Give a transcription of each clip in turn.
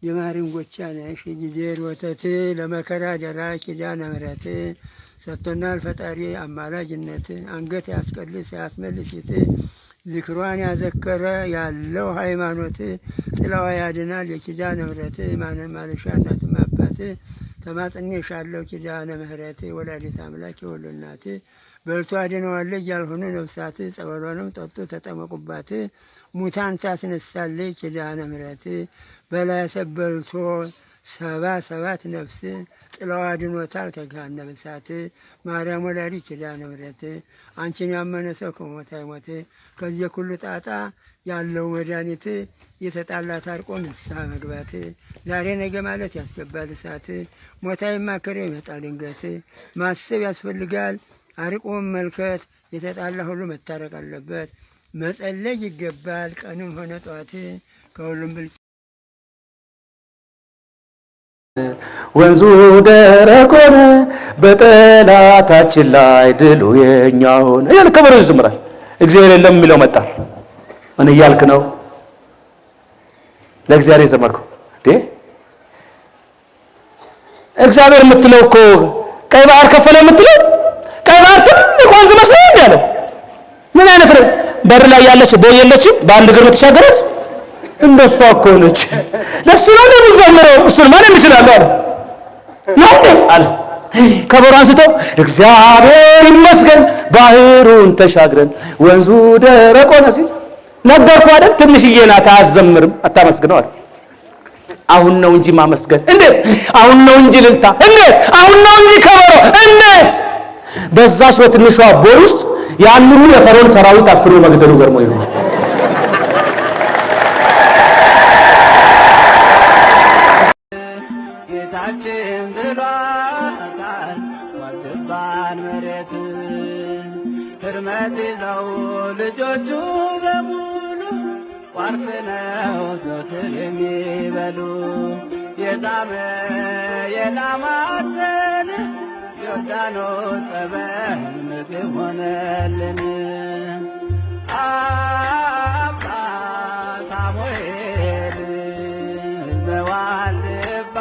የማርያም ጎቻ ነሽ ጊዜር ወተት ለመከራ ደራሽ ኪዳነ ምሕረት ሰጥቶናል ፈጣሪ አማላጅነት አንገት ያስቀልስ ያስመልስት ዝክሯን ያዘከረ ያለው ሃይማኖት ጥላዋ ያድናል የኪዳነ ምሕረት ማለሻ እናት አባት ተማጽኔሻለሁ ኪዳነ ምሕረት ወላዲተ አምላክ የሁሉ እናት በልቶ አድነዋለች ያልሆኑ ነፍሳት ጸበሏንም ጠጡ ተጠመቁባት ሙታን ታስነሳለች ኪዳነ ምሕረት በላይ ሰበልቶ 77 ነፍስ ጥላዋ አድኖታል ከገሃነመ እሳት ማርያም ወላዲተ ኪዳነ ምሕረት አንቺን ያመነ ሰው ከሞት አይሞት ከዚህ ሁሉ ጣጣ ያለው መድኃኒት የተጣላ ታርቆ ንስሐ መግባት ዛሬ ነገ ማለት ያስገባል እሳት ሞት አይማከር ይመጣል ድንገት ማሰብ ያስፈልጋል አርቆ መልከት የተጣላ ሁሉ መታረቅ አለበት መጸለይ ይገባል ቀንም ሆነ ጧት ከሁሉም ብልጭ ወንዙ ደረቅ ሆነ በጠላታችን ላይ ድሉ የኛ ሆነ እያለ ከበሮ ይዘምራል። እግዚአብሔር የለም የሚለው መጣ። ምን እያልክ ነው? ለእግዚአብሔር ዘመርከው እንዴ? እግዚአብሔር የምትለው እኮ ቀይ ባህር ከፈለ የምትለው ቀይ ባህር ትልቅ ወንዝ መስሎኝ ያለው ምን አይነት ነው? በር ላይ ያለች ቦይ የለችም በአንድ እግር የምትሻገረች እንደሷ እኮ ነች። ለሱ ነው የሚዘምረው እሱን ማንም ይችላል አለ ነው አለ ከበሮ አንስቶ እግዚአብሔር ይመስገን ባህሩን ተሻግረን ወንዙ ደረቅ ሆነ ሲል ነበርኩ አይደል ትንሽዬ ናት አዘምርም አታመስግነው አለ አሁን ነው እንጂ ማመስገን እንዴት አሁን ነው እንጂ ልልታ እንዴት አሁን ነው እንጂ ከበሮ እንዴት በዛች በትንሿ ቦይ ውስጥ ያን ሁሉ የፈርዖን ሰራዊት አፍሮ መግደሉ ገርሞ ይሆናል ጌታችን ብሏታል ዋልባን መሬት ህርመት ይዘው ልጆቹ በሙሉ ቋርስ ነው ዘወትር የሚበሉ የጣመ የላማተን ዮርዳኖስ ጸበል ምግብ ሆነልን አባ ሳሙኤል ዘዋልባ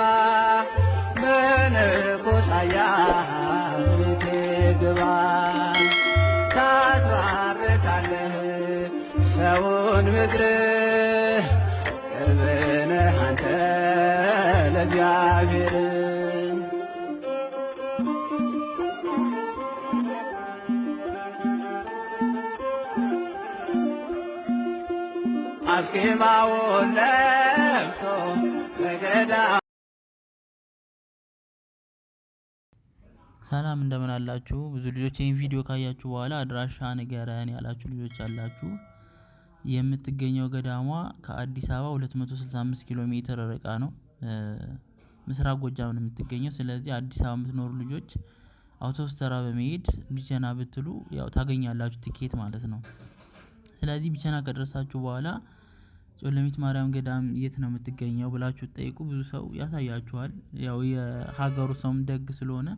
መንኩሳያ ቤቴ ግባ ታስባርካለህ ሰውን ምድር ቅርብ ነህ አንተ ለእግዚአብሔር አስኬማውን ለብሶ በገዳ ሰላም እንደምን አላችሁ? ብዙ ልጆች ይሄን ቪዲዮ ካያችሁ በኋላ አድራሻ ንገረን ያላችሁ ልጆች አላችሁ። የምትገኘው ገዳሟ ከአዲስ አበባ 265 ኪሎ ሜትር ርቃ ነው። ምስራቅ ጎጃም ነው የምትገኘው። ስለዚህ አዲስ አበባ የምትኖሩ ልጆች አውቶቡስ ተራ በመሄድ ቢቸና ብትሉ ያው ታገኛላችሁ ቲኬት ማለት ነው። ስለዚህ ቢቸና ከደረሳችሁ በኋላ ጮለሚት ማርያም ገዳም የት ነው የምትገኘው ብላችሁ ጠይቁ። ብዙ ሰው ያሳያችኋል። ያው የሀገሩ ሰውም ደግ ስለሆነ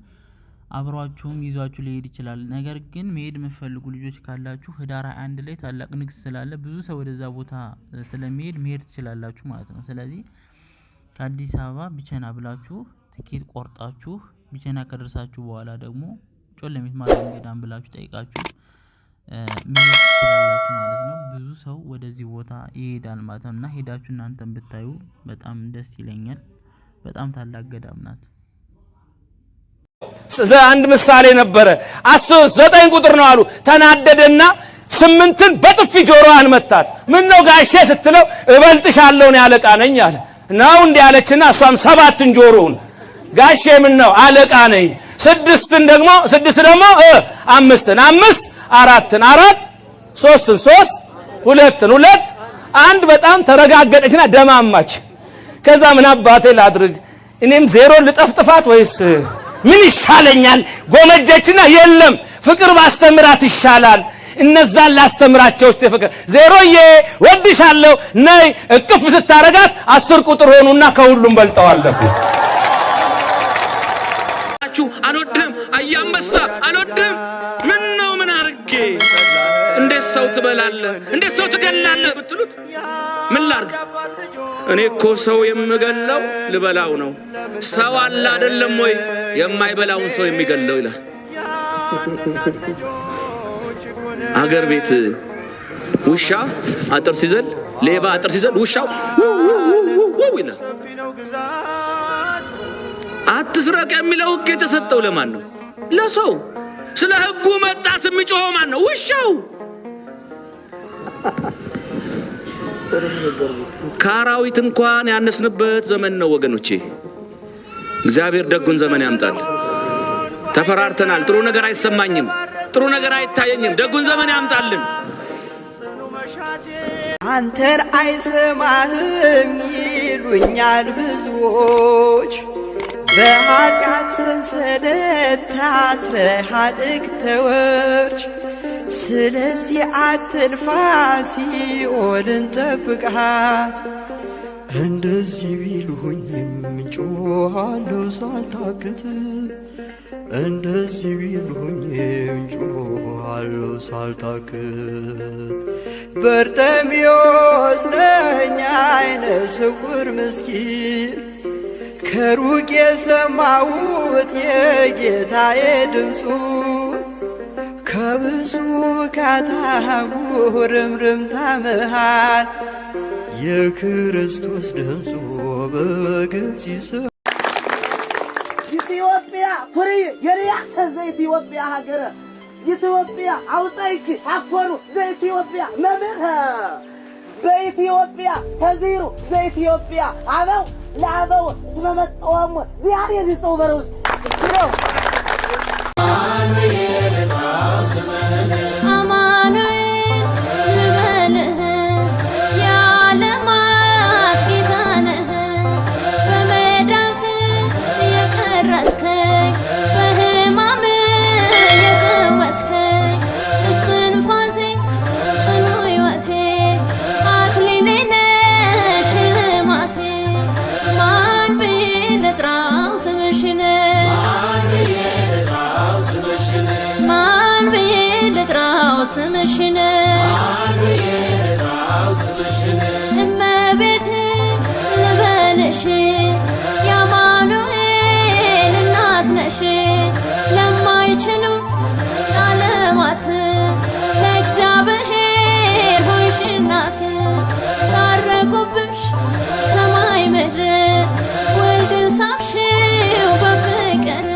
አብሯችሁም ይዟችሁ ሊሄድ ይችላል። ነገር ግን መሄድ የምትፈልጉ ልጆች ካላችሁ ህዳር 21 ላይ ታላቅ ንግስ ስላለ ብዙ ሰው ወደዛ ቦታ ስለሚሄድ መሄድ ትችላላችሁ ማለት ነው። ስለዚህ ከአዲስ አበባ ቢቸና ብላችሁ ቲኬት ቆርጣችሁ ቢቸና ከደረሳችሁ በኋላ ደግሞ ጮለሚት ማርያም ገዳም ብላችሁ ጠይቃችሁ መሄድ ትችላላችሁ ማለት ነው። ብዙ ሰው ወደዚህ ቦታ ይሄዳል ማለት ነው እና ሄዳችሁ እናንተም ብታዩ በጣም ደስ ይለኛል። በጣም ታላቅ ገዳም ናት። አንድ ምሳሌ ነበረ 9 ቁጥር ነው አሉ ተናደደና 8ን በጥፊ ጆሮዋን መታት። ምን ነው ጋሼ ስትለው እበልጥሻለሁ ነው አለቃ ነኝ አለ ነው እንዴ አለችና እሷም 7ን ጆሮውን ጋሼ ምን ነው አለቃ ነኝ 6ን ደግሞ 6 ደግሞ 5ን 5 4ን 4 3ን 3 2ን 2 አንድ በጣም ተረጋገጠችና ደማማች። ከዛ ምን አባቴ ላድርግ እኔም 0 ልጠፍጥፋት ወይስ ምን ይሻለኛል ጎመጀችና የለም ፍቅር ባስተምራት ይሻላል እነዛን ላስተምራቸው እስቲ ፍቅር 0ዬ ወድሻለሁ ነይ እቅፍ ስታረጋት 10 ቁጥር ሆኑና ከሁሉም በልጠዋለሁ። አልወድም አያንበሳ አልወድም ምን ነው ምን አርጌ እንዴት ሰው ትበላለህ እንዴት ሰው ትገላለህ ብትሉት ምን ላርግ እኔ እኮ ሰው የምገለው ልበላው ነው ሰው አለ አይደለም ወይ የማይበላውን ሰው የሚገለው ይላል አገር ቤት ውሻ አጥር ሲዘል ሌባ አጥር ሲዘል ውሻው ይላል አትስረቅ የሚለው ሕግ የተሰጠው ለማን ነው ለሰው ስለ ሕጉ መጣስ የሚጮኸው ማን ነው ውሻው ካራዊት እንኳን ያነስንበት ዘመን ነው ወገኖቼ እግዚአብሔር ደጉን ዘመን ያምጣል ተፈራርተናል ጥሩ ነገር አይሰማኝም ጥሩ ነገር አይታየኝም ደጉን ዘመን ያምጣልን አንተን አይሰማህም ይሉኛል ብዙዎች በኃጢአት ሰንሰለት ታስረሃል ተወርች ስለዚህ አትልፋ ሲኦልን ጠብቃት እንደዚህ ቢሉኝም ጮኻለሁ ሳልታክት እንደዚህ ቢሉኝም ጮኻለሁ ሳልታክት በርጤሜዎስ ነኝ ዓይነ ስውር ምስኪን ከሩቅ የሰማሁት የጌታዬ ድምፁ ከብዙ ካታጉርምርምታ መሃል የክርስቶስ ድምፁ በግልጽ ይሰማል ኢትዮጵያ ፍሪ የሪያሰ ዘኢትዮጵያ ሀገረ ኢትዮጵያ አውጣይቺ አኮሩ ዘኢትዮጵያ መምህር በኢትዮጵያ ተዚሩ ዘኢትዮጵያ አበው ለአበው ስመመጣወሙ ዚያኔ ሊጸው በረውስ ስምሽን እመቤቴ ልበልሽ የአማኑኤል እናት ነሽ ለማይችሉት ዓለማት ለእግዚአብሔር ሆንሽ እናት ታረቁብሽ ሰማይ ምድር ወልድን ሳብሽው በፍቅር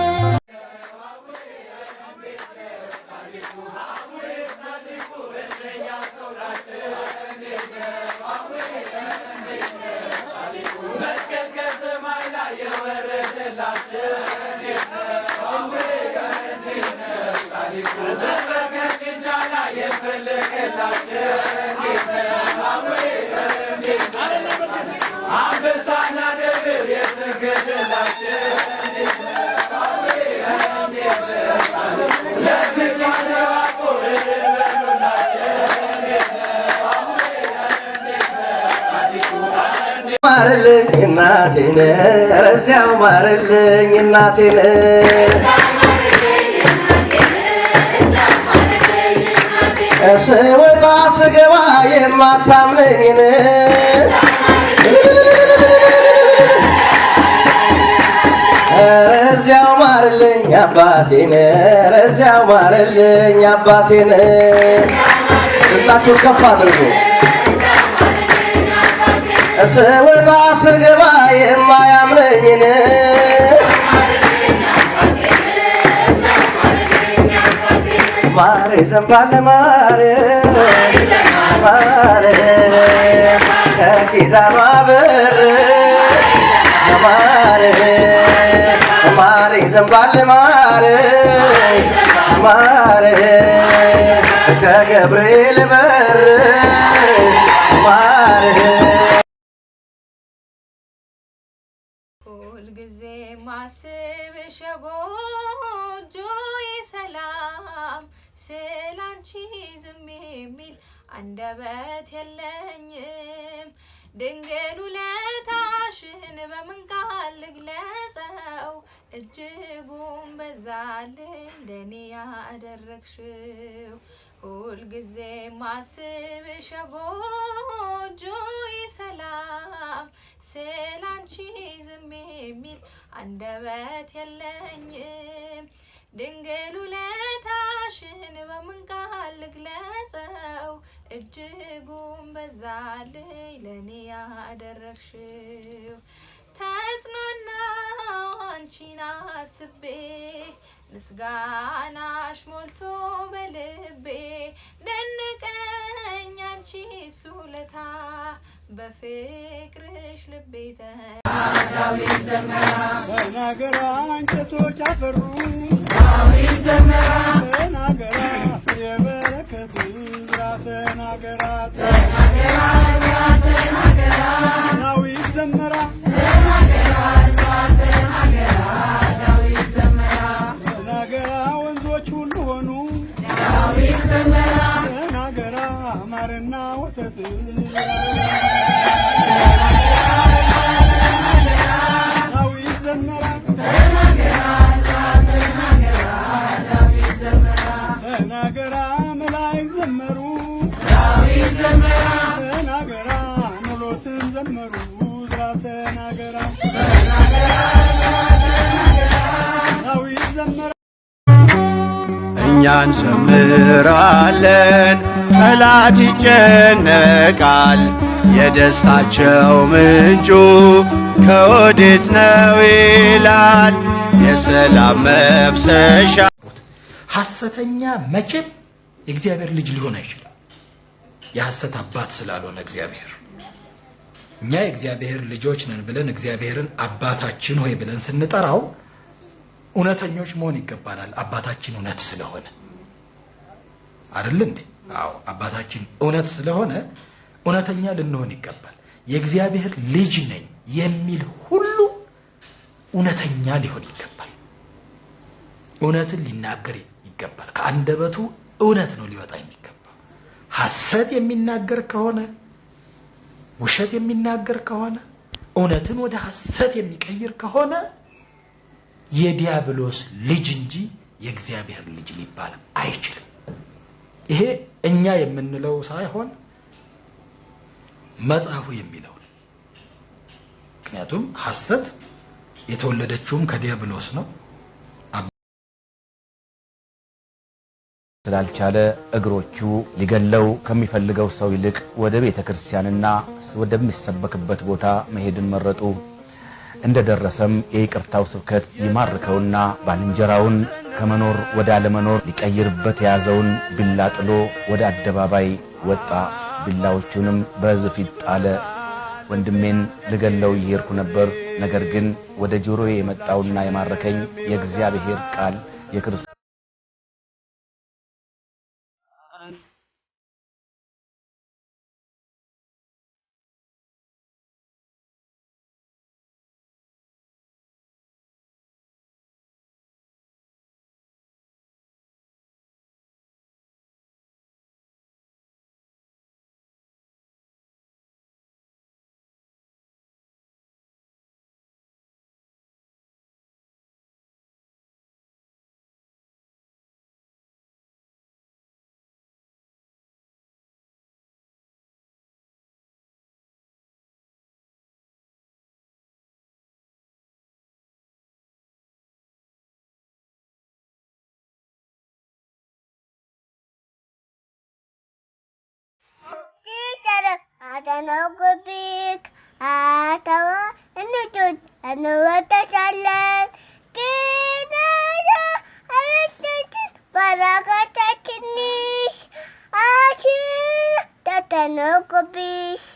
ማረልኝ እናቴን ረዚያው ማረልኝ እናቴን ስወጣ ስገባ የማታምነኝን ረዚያው ማረልኝ አባቴን ረዚያው ማረልኝ አባቴን ድምፃችሁን ከፍ አድርጉ ስወጣ ስገባ የማያምነኝን ማሬ ዘንባለ ማሬ ማሬ ከኪዳኗ በር ማሬ ማሬ ዘንባለ ማሬ ማሬ ከገብርኤል በር ማሬ ሁልጊዜ ማስብሽ ጎጆዬ ሰላም ስላንቺ ዝም የሚል አንደበት የለኝም ድንግል ውለታሽን በምን ቃል ልግለጸው እጅጉን በዛልኝ ለኔ ያደረግሽው ሁል ጊዜ ማስብሽ ጎጆዬ ሰላም ስላንቺ ዝም የሚል አንደበት የለኝም ድንግል ውለታሽን በምን ቃል ልግለጸው እጅጉን በዛልኝ ለኔ ያደረግሽው ተጽናናው አንቺን አስቤ ምስጋናሽ ሞልቶ በልቤ ደነቀኝ አንቺ ውለታ በፍቅርሽ ልቤ ዳዊት ዘመራ ተናገራ እንጨቶች አፈሩ ዳዊት ዘመራ ተናገራ ፍሬ በረከት ተናገራ ዳዊት ዘመራ ዳዊት ዘመራ ተናገራ ወንዞች ሁሉ ሆኑ ዳዊት ዘመራ ተናገራ ማርና ወተት እኛን ዘምራለን ጠላት ይጨነቃል የደስታቸው ምንጩ ከወዴት ነው ይላል የሰላም መፍሰሻ ሐሰተኛ መቼም የእግዚአብሔር ልጅ ሊሆን አይችልም የሐሰት አባት ስላልሆነ እግዚአብሔር እኛ የእግዚአብሔር ልጆች ነን ብለን እግዚአብሔርን አባታችን ሆይ ብለን ስንጠራው እውነተኞች መሆን ይገባናል አባታችን እውነት ስለሆነ አይደል እንዴ አዎ አባታችን እውነት ስለሆነ እውነተኛ ልንሆን ይገባል የእግዚአብሔር ልጅ ነኝ የሚል ሁሉ እውነተኛ ሊሆን ይገባል እውነትን ሊናገር ይገባል ከአንደበቱ እውነት ነው ሊወጣ የሚገባው ሐሰት የሚናገር ከሆነ ውሸት የሚናገር ከሆነ እውነትን ወደ ሐሰት የሚቀይር ከሆነ የዲያብሎስ ልጅ እንጂ የእግዚአብሔር ልጅ ሊባል አይችልም ይሄ እኛ የምንለው ሳይሆን መጽሐፉ የሚለው ምክንያቱም ሐሰት የተወለደችውም ከዲያብሎስ ነው ስላልቻለ እግሮቹ ሊገለው ከሚፈልገው ሰው ይልቅ ወደ ቤተ ክርስቲያንና ወደሚሰበክበት ቦታ መሄድን መረጡ እንደደረሰም የይቅርታው ስብከት ይማርከውና ባልንጀራውን ከመኖር ወደ አለመኖር ሊቀይርበት ያዘውን ቢላ ጥሎ ወደ አደባባይ ወጣ ቢላዎቹንም በሕዝብ ፊት ጣለ ወንድሜን ልገለው ይሄርኩ ነበር ነገር ግን ወደ ጆሮዬ የመጣውና የማረከኝ የእግዚአብሔር ቃል የክርስቶስ Adanogobik, Atawa, and the dude, and the water salad. Kinada, I like Baraka Tatinis, Achi, Tatanogobis.